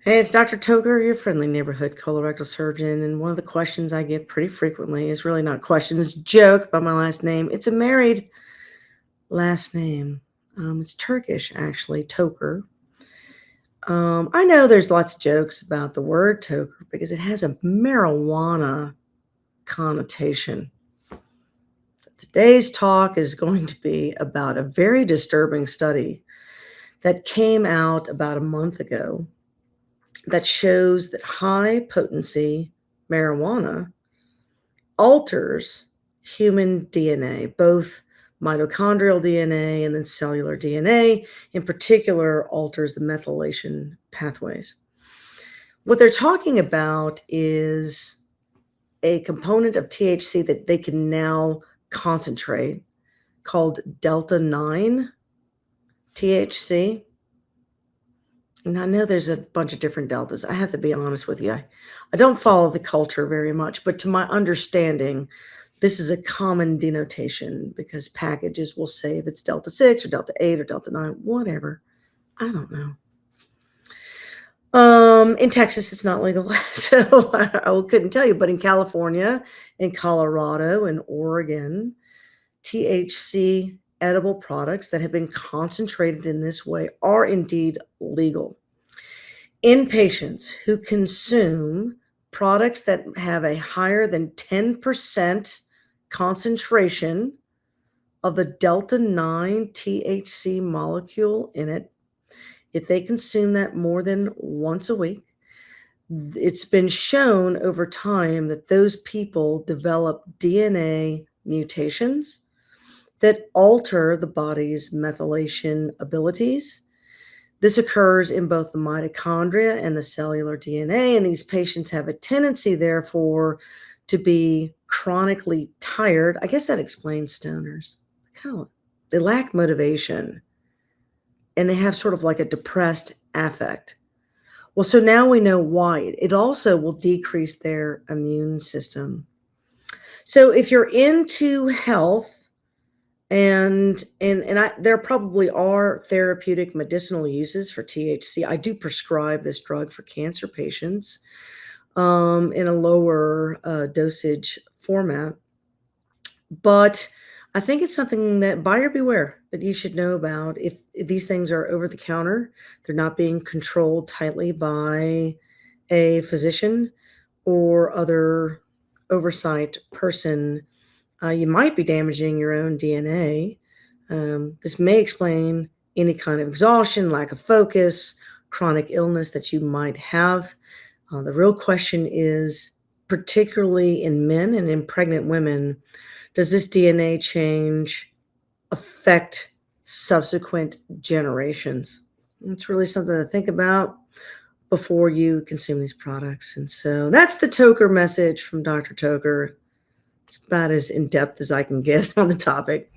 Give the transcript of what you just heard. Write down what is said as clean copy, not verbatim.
Hey, it's Dr. Toger, your friendly neighborhood colorectal surgeon. And one of the questions I get pretty frequently is really not questions, joke about my last name. It's a married last name. It's Turkish, actually, Toker. I know there's lots of jokes about the word Toker because it has a marijuana connotation. Today's talk is going to be about a very disturbing study that came out about a month ago that shows that high potency marijuana alters human DNA, both mitochondrial DNA and then cellular DNA, in particular, alters the methylation pathways. What they're talking about is a component of THC that they can now concentrate called delta 9 THC. And I know there's a bunch of different deltas. I have to be honest with you. I don't follow the culture very much, but to my understanding, this is a common denotation because packages will say if it's delta 6 or delta 8 or delta 9, whatever. I don't know. In Texas, it's not legal, so I couldn't tell you. But in California, in Colorado, and Oregon, THC edible products that have been concentrated in this way are indeed legal. In patients who consume products that have a higher than 10% concentration of the delta 9 THC molecule in it, if they consume that more than once a week, it's been shown over time that those people develop DNA mutations that alter the body's methylation abilities. This occurs in both the mitochondria and the cellular DNA, and these patients have a tendency, therefore, to be chronically tired. I guess that explains stoners. They lack motivation, and they have sort of like a depressed affect. Well, so now we know why. It also will decrease their immune system. So if you're into health, and there probably are therapeutic medicinal uses for THC. I do prescribe this drug for cancer patients in a lower dosage format. But I think it's something that buyer beware that you should know about. If these things are over the counter, they're not being controlled tightly by a physician or other oversight person, you might be damaging your own DNA. This may explain any kind of exhaustion, lack of focus, chronic illness that you might have. The real question is, particularly in men and in pregnant women, does this DNA change affect subsequent generations? It's really something to think about before you consume these products. And so that's the Toker message from Dr. Toker. It's about as in-depth as I can get on the topic.